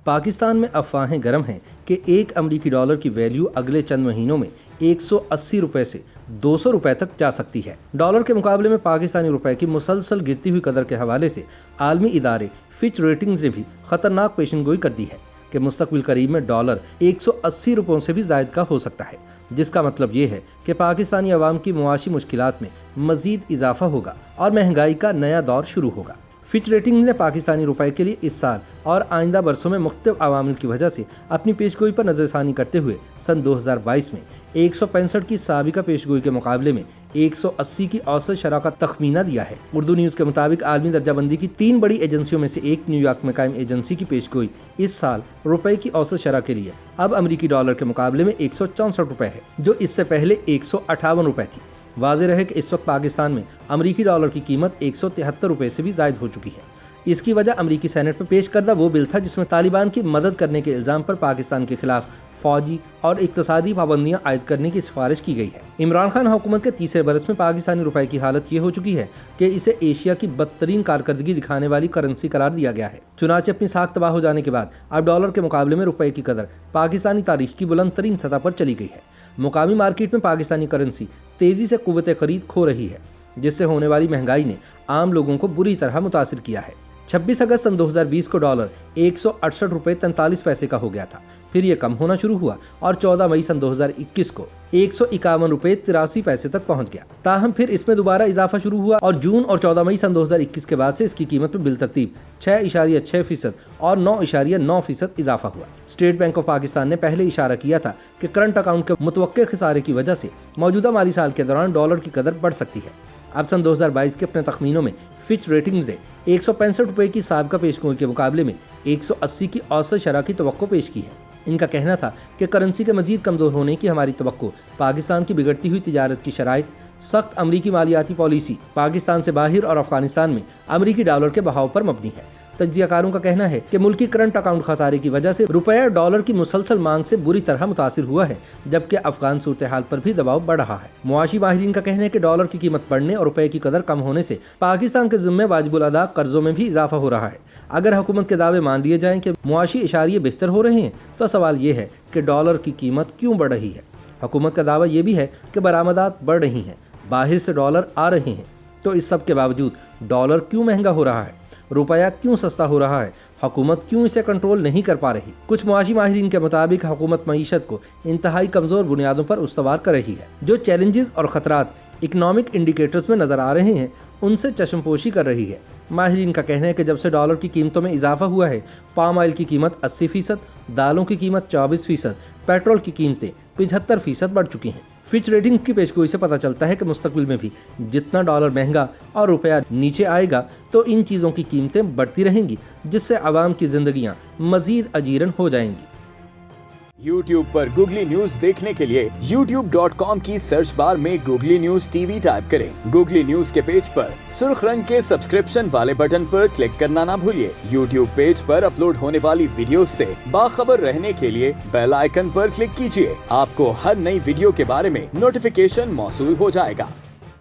पाकिस्तान में अफवाहें गर्म हैं कि एक अमरीकी डॉलर की वैल्यू अगले चंद महीनों में 180 रुपए से 200 रुपए तक जा सकती है। डॉलर के मुकाबले में पाकिस्तानी रुपए की मुसलसल गिरती हुई कदर के हवाले से आलमी इदारे फिच रेटिंग्स ने भी खतरनाक पेशनगोई कर दी है कि मुस्तकबिल करीब में डॉलर 180 रुपयों से भी ज़ायद का हो सकता है, जिसका मतलब ये है कि पाकिस्तानी अवाम की मुआशी मुश्किलात में मज़ीद इजाफा होगा और महंगाई का नया दौर शुरू होगा। फिच रेटिंग्स ने पाकिस्तानी रुपए के लिए इस साल और आइंदा बरसों में मुख्तलिफ अवामिल की वजह से अपनी पेशगोई पर नज़रसानी करते हुए सन 2022 में 165 की साबिका पेशगोई के मुकाबले में 180 की औसत शरह का तखमीना दिया है। उर्दू न्यूज़ के मुताबिक आलमी दर्जाबंदी की 3 बड़ी एजेंसियों में से एक न्यूयॉर्क में कायम एजेंसी की पेशगोई इस साल रुपए की औसत शरह के लिए अब अमरीकी डॉलर के मुकाबले में 164 रुपए है, जो इससे पहले 158 रुपए थी। वाज़ेह रहे कि इस वक्त पाकिस्तान में अमरीकी डॉलर की कीमत 173 रुपए से भी ज़ायद हो चुकी है। इसकी वजह अमरीकी सेनेट में पेश करदा वो बिल था जिसमें तालिबान की मदद करने के इल्ज़ाम पर पाकिस्तान के खिलाफ फौजी और इक़्तिसादी पाबंदियां आयद करने की सिफारिश की गई है। इमरान खान हुकूमत के तीसरे बरस में पाकिस्तानी रुपए की हालत ये हो चुकी है कि इसे एशिया की बदतरीन कारकर्दगी दिखाने वाली करेंसी करार दिया गया है। चुनाचे अपनी साख तबाह हो जाने के बाद अब डॉलर के मुकाबले में रुपए की कदर पाकिस्तानी तारीख की बुलंद तरीन सतह पर चली गई है। मुकामी मार्केट में पाकिस्तानी करेंसी तेजी से कुव्वत खरीद खो रही है, जिससे होने वाली महंगाई ने आम लोगों को बुरी तरह मुतासिर किया है। 26 अगस्त सन 2020 को डॉलर 168 रुपये 43 पैसे का हो गया था, फिर ये कम होना शुरू हुआ और 14 मई सन 2021 को 151 रुपये 83 पैसे तक पहुंच गया। ताहम फिर इसमें दोबारा इजाफा शुरू हुआ और जून और 14 मई सन 2021 के बाद से इसकी कीमत में बिलतरतीब 6.6% और 9.9% इजाफा हुआ। स्टेट बैंक ऑफ पाकिस्तान ने पहले इशारा किया था कि करंट अकाउंट के मुतवक्के खसारे की वजह से मौजूदा माली साल के दौरान डॉलर की कदर बढ़ सकती है। अब सन 2022 के अपने तखमीनों में फिच रेटिंग्स ने 165 रुपये की साबिका पेशगोई के मुकाबले में 180 की औसत शरह की तवक्को पेश की है। इनका कहना था कि करेंसी के मजीद कमज़ोर होने की हमारी तवक्को पाकिस्तान की बिगड़ती हुई तिजारत की शराइत, सख्त अमरीकी मालियाती पॉलिसी, पाकिस्तान से बाहर और अफगानिस्तान में अमरीकी डॉलर के बहाव पर मबनी है। तज्जियाकारों का कहना है कि मुल्की करंट अकाउंट खसारे की वजह से रुपया डॉलर की मुसलसल मांग से बुरी तरह मुतासिर हुआ है, जबकि अफगान सूरत हाल पर भी दबाव बढ़ रहा है। मुआशी माहिरीन का कहना है कि डॉलर की कीमत बढ़ने और रुपए की कदर कम होने से पाकिस्तान के जिम्मे वाजिबुल अदा कर्जों में भी इजाफा हो रहा है। अगर हुकूमत के दावे मान लिए जाएं कि मुआशी इशारिये बेहतर हो रहे हैं, तो सवाल ये है कि डॉलर की कीमत क्यों बढ़ रही है। हुकूमत का दावा ये भी है कि बरामदात बढ़ रही हैं, बाहर से डॉलर आ रहे हैं, तो इस सब के बावजूद डॉलर क्यों महंगा हो रहा है, रुपया क्यों सस्ता हो रहा है, हुकूमत क्यों इसे कंट्रोल नहीं कर पा रही। कुछ मुआशी माहिरीन के मुताबिक हुकूमत मईशत को इंतहाई कमज़ोर बुनियादों पर उस्तवार कर रही है। जो चैलेंजेस और ख़तरात इकनॉमिक इंडिकेटर्स में नज़र आ रहे हैं, उनसे चश्मपोशी कर रही है। माहिरीन का कहना है कि जब से डॉलर की कीमतों में इजाफा हुआ है, पाम ऑयल की कीमत 80%, दालों की कीमत 24%, पेट्रोल की कीमतें 75% बढ़ चुकी हैं। फिच रेटिंग की पेशगोई से पता चलता है कि मुस्तकबिल में भी जितना डॉलर महंगा और रुपया नीचे आएगा, तो इन चीज़ों की कीमतें बढ़ती रहेंगी, जिससे आवाम की जिंदगियां मजीद अजीरन हो जाएंगी। YouTube पर गूगली न्यूज देखने के लिए youtube.com की सर्च बार में गूगली न्यूज टीवी टाइप करें। गूगली न्यूज के पेज पर सुर्ख रंग के सब्सक्रिप्शन वाले बटन पर क्लिक करना ना भूलिए। YouTube पेज पर अपलोड होने वाली वीडियोस से बाखबर रहने के लिए बेल आइकन पर क्लिक कीजिए। आपको हर नई वीडियो के बारे में नोटिफिकेशन मौसूल हो जाएगा।